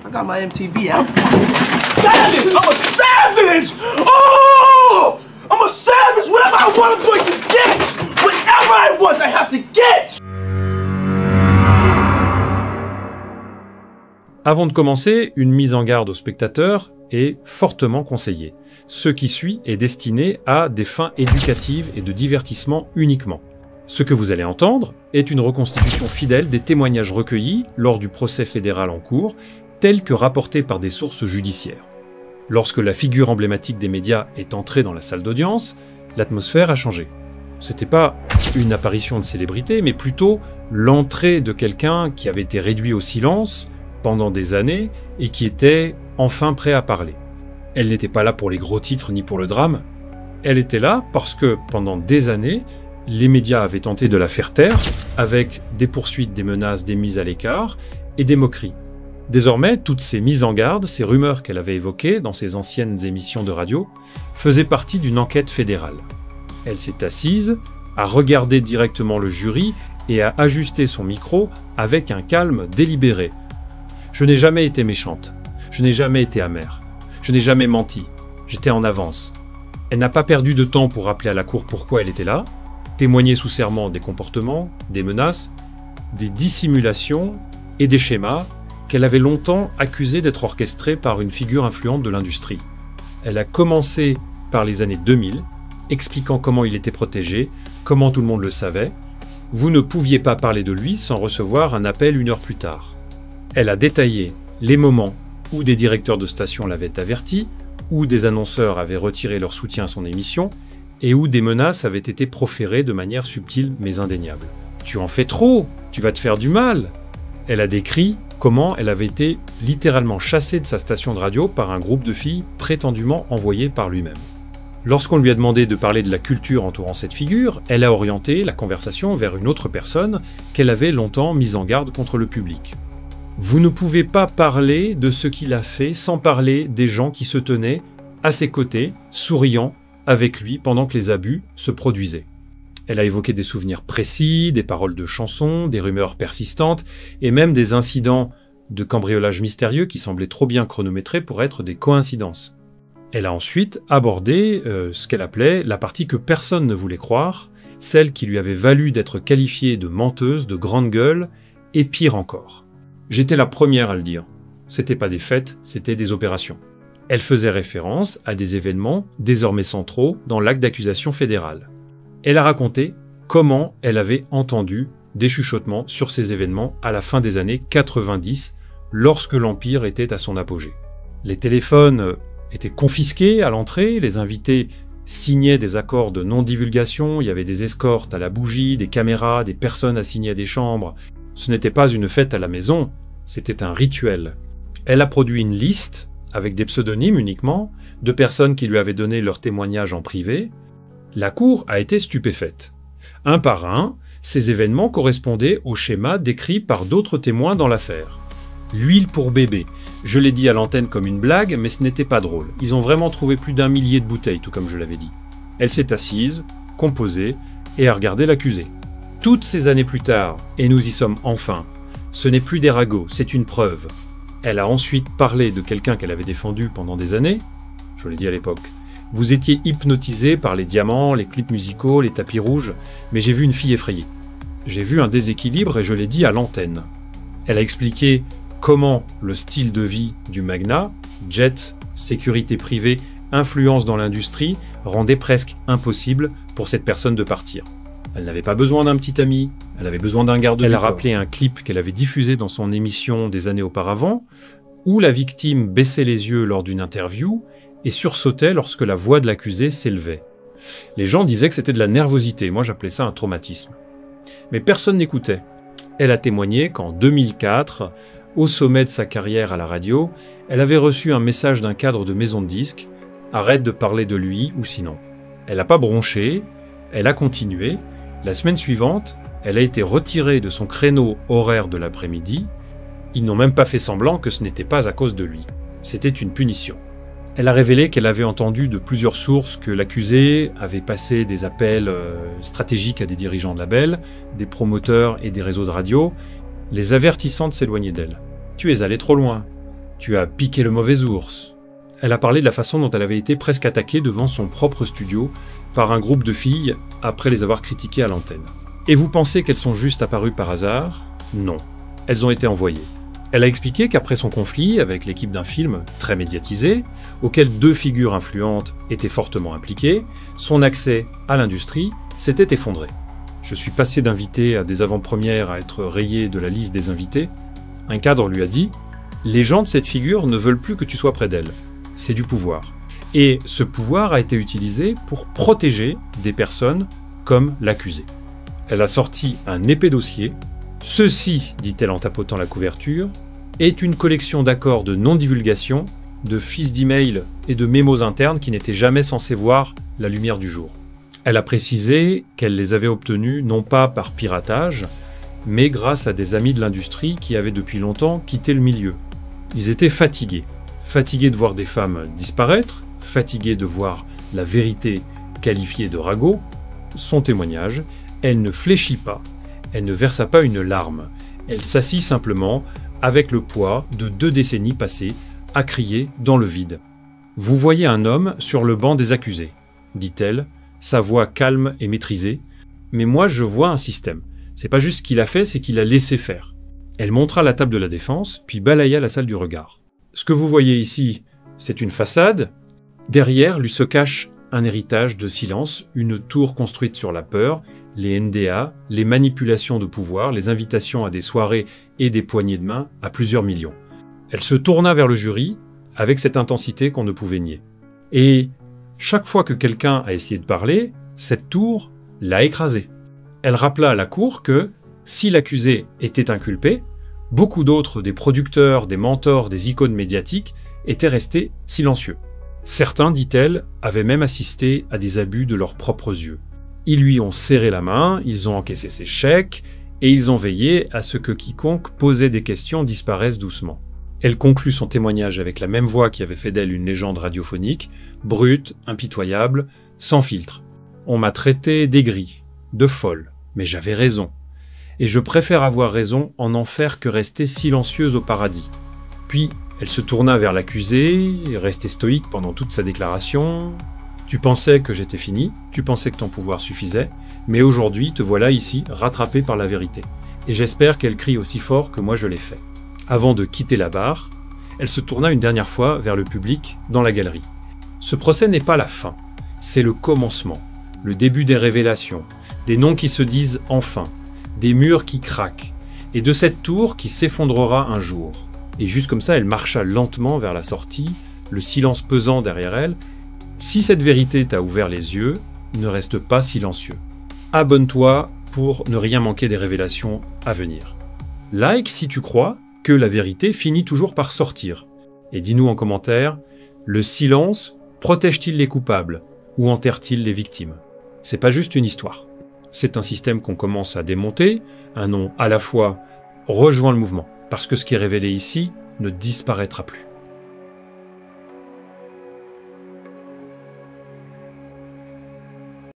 I got my MTV out. Savage! I'm a savage! Oh! I'm a savage! Whatever I want, I'm going to get! Whatever I want, I have to get! Avant de commencer, une mise en garde aux spectateurs est fortement conseillée. Ce qui suit est destiné à des fins éducatives et de divertissement uniquement. Ce que vous allez entendre est une reconstitution fidèle des témoignages recueillis lors du procès fédéral en cours, tels que rapportés par des sources judiciaires. Lorsque la figure emblématique des médias est entrée dans la salle d'audience, l'atmosphère a changé. C'était pas une apparition de célébrité, mais plutôt l'entrée de quelqu'un qui avait été réduit au silence pendant des années et qui était enfin prêt à parler. Elle n'était pas là pour les gros titres ni pour le drame. Elle était là parce que pendant des années, les médias avaient tenté de la faire taire avec des poursuites, des menaces, des mises à l'écart et des moqueries. Désormais, toutes ces mises en garde, ces rumeurs qu'elle avait évoquées dans ses anciennes émissions de radio, faisaient partie d'une enquête fédérale. Elle s'est assise, a regardé directement le jury et a ajusté son micro avec un calme délibéré. « Je n'ai jamais été méchante, je n'ai jamais été amère, je n'ai jamais menti, j'étais en avance. » Elle n'a pas perdu de temps pour rappeler à la cour pourquoi elle était là, témoigner sous serment des comportements, des menaces, des dissimulations et des schémas qu'elle avait longtemps accusés d'être orchestrés par une figure influente de l'industrie. Elle a commencé par les années 2000, expliquant comment il était protégé, comment tout le monde le savait. Vous ne pouviez pas parler de lui sans recevoir un appel 1 heure plus tard. Elle a détaillé les moments où des directeurs de station l'avaient averti, où des annonceurs avaient retiré leur soutien à son émission, et où des menaces avaient été proférées de manière subtile mais indéniable. « Tu en fais trop, tu vas te faire du mal !» Elle a décrit comment elle avait été littéralement chassée de sa station de radio par un groupe de filles prétendument envoyées par lui-même. Lorsqu'on lui a demandé de parler de la culture entourant cette figure, elle a orienté la conversation vers une autre personne qu'elle avait longtemps mise en garde contre le public. Vous ne pouvez pas parler de ce qu'il a fait sans parler des gens qui se tenaient à ses côtés, souriant avec lui pendant que les abus se produisaient. Elle a évoqué des souvenirs précis, des paroles de chansons, des rumeurs persistantes et même des incidents de cambriolage mystérieux qui semblaient trop bien chronométrés pour être des coïncidences. Elle a ensuite abordé ce qu'elle appelait la partie que personne ne voulait croire, celle qui lui avait valu d'être qualifiée de menteuse, de grande gueule et pire encore. J'étais la première à le dire. C'était pas des faits, c'était des opérations. Elle faisait référence à des événements désormais centraux dans l'acte d'accusation fédérale. Elle a raconté comment elle avait entendu des chuchotements sur ces événements à la fin des années 90, lorsque l'Empire était à son apogée. Les téléphones étaient confisqués à l'entrée, les invités signaient des accords de non-divulgation, il y avait des escortes à la bougie, des caméras, des personnes assignées à des chambres. Ce n'était pas une fête à la maison, c'était un rituel. Elle a produit une liste, avec des pseudonymes uniquement, de personnes qui lui avaient donné leur témoignage en privé. La cour a été stupéfaite. Un par un, ces événements correspondaient au schéma décrit par d'autres témoins dans l'affaire. L'huile pour bébé. Je l'ai dit à l'antenne comme une blague, mais ce n'était pas drôle. Ils ont vraiment trouvé plus d'1 millier de bouteilles, tout comme je l'avais dit. Elle s'est assise, composée, et a regardé l'accusé. Toutes ces années plus tard, et nous y sommes enfin, ce n'est plus des ragots, c'est une preuve. Elle a ensuite parlé de quelqu'un qu'elle avait défendu pendant des années. Je l'ai dit à l'époque. Vous étiez hypnotisé par les diamants, les clips musicaux, les tapis rouges, mais j'ai vu une fille effrayée. J'ai vu un déséquilibre et je l'ai dit à l'antenne. Elle a expliqué comment le style de vie du magnat, jet, sécurité privée, influence dans l'industrie, rendait presque impossible pour cette personne de partir. Elle n'avait pas besoin d'un petit ami, elle avait besoin d'un garde du corps. Elle a rappelé un clip qu'elle avait diffusé dans son émission des années auparavant, où la victime baissait les yeux lors d'une interview et sursautait lorsque la voix de l'accusé s'élevait. Les gens disaient que c'était de la nervosité, moi j'appelais ça un traumatisme. Mais personne n'écoutait. Elle a témoigné qu'en 2004, au sommet de sa carrière à la radio, elle avait reçu un message d'un cadre de maison de disques « Arrête de parler de lui ou sinon ». Elle n'a pas bronché, elle a continué. La semaine suivante, elle a été retirée de son créneau horaire de l'après-midi. Ils n'ont même pas fait semblant que ce n'était pas à cause de lui. C'était une punition. Elle a révélé qu'elle avait entendu de plusieurs sources que l'accusé avait passé des appels stratégiques à des dirigeants de labels, des promoteurs et des réseaux de radio, les avertissant de s'éloigner d'elle. « Tu es allé trop loin. Tu as piqué le mauvais ours. Elle a parlé de la façon dont elle avait été presque attaquée devant son propre studio par un groupe de filles après les avoir critiquées à l'antenne. Et vous pensez qu'elles sont juste apparues par hasard? Non. Elles ont été envoyées. Elle a expliqué qu'après son conflit avec l'équipe d'un film très médiatisé, auquel 2 figures influentes étaient fortement impliquées, son accès à l'industrie s'était effondré. Je suis passé d'invité à des avant-premières à être rayé de la liste des invités. Un cadre lui a dit « Les gens de cette figure ne veulent plus que tu sois près d'elle. C'est du pouvoir. » Et ce pouvoir a été utilisé pour protéger des personnes comme l'accusé. Elle a sorti un épais dossier. « Ceci, dit-elle en tapotant la couverture, est une collection d'accords de non-divulgation, de fiches d'email et de mémos internes qui n'étaient jamais censés voir la lumière du jour. » Elle a précisé qu'elle les avait obtenus non pas par piratage, mais grâce à des amis de l'industrie qui avaient depuis longtemps quitté le milieu. Ils étaient fatigués. Fatigués de voir des femmes disparaître, fatigués de voir la vérité qualifiée de ragot. Son témoignage, elle ne fléchit pas, elle ne versa pas une larme. Elle s'assit simplement avec le poids de 2 décennies passées à crier dans le vide. « Vous voyez un homme sur le banc des accusés, dit-elle, sa voix calme et maîtrisée, mais moi je vois un système. C'est pas juste ce qu'il a fait, c'est qu'il a laissé faire. » Elle montra la table de la défense, puis balaya la salle du regard. Ce que vous voyez ici, c'est une façade. Derrière lui se cache un héritage de silence, une tour construite sur la peur, les NDA, les manipulations de pouvoir, les invitations à des soirées et des poignées de main à plusieurs millions. Elle se tourna vers le jury avec cette intensité qu'on ne pouvait nier. Et chaque fois que quelqu'un a essayé de parler, cette tour l'a écrasé. Elle rappela à la cour que, si l'accusé était inculpé, beaucoup d'autres, des producteurs, des mentors, des icônes médiatiques, étaient restés silencieux. Certains, dit-elle, avaient même assisté à des abus de leurs propres yeux. Ils lui ont serré la main, ils ont encaissé ses chèques, et ils ont veillé à ce que quiconque posait des questions disparaisse doucement. Elle conclut son témoignage avec la même voix qui avait fait d'elle une légende radiophonique, brute, impitoyable, sans filtre. On m'a traité d'aigrie, de folle, mais j'avais raison. Et je préfère avoir raison en enfer que rester silencieuse au paradis. Puis, elle se tourna vers l'accusé, restait stoïque pendant toute sa déclaration. « Tu pensais que j'étais fini, tu pensais que ton pouvoir suffisait, mais aujourd'hui te voilà ici, rattrapé par la vérité. Et j'espère qu'elle crie aussi fort que moi je l'ai fait. » Avant de quitter la barre, elle se tourna une dernière fois vers le public dans la galerie. Ce procès n'est pas la fin, c'est le commencement, le début des révélations, des noms qui se disent enfin, des murs qui craquent, et de cette tour qui s'effondrera un jour. Et juste comme ça, elle marcha lentement vers la sortie, le silence pesant derrière elle. Si cette vérité t'a ouvert les yeux, ne reste pas silencieux. Abonne-toi pour ne rien manquer des révélations à venir. Like si tu crois que la vérité finit toujours par sortir. Et dis-nous en commentaire, le silence protège-t-il les coupables ou enterre-t-il les victimes? C'est pas juste une histoire. C'est un système qu'on commence à démonter, un nom à la fois rejoint le mouvement, parce que ce qui est révélé ici ne disparaîtra plus.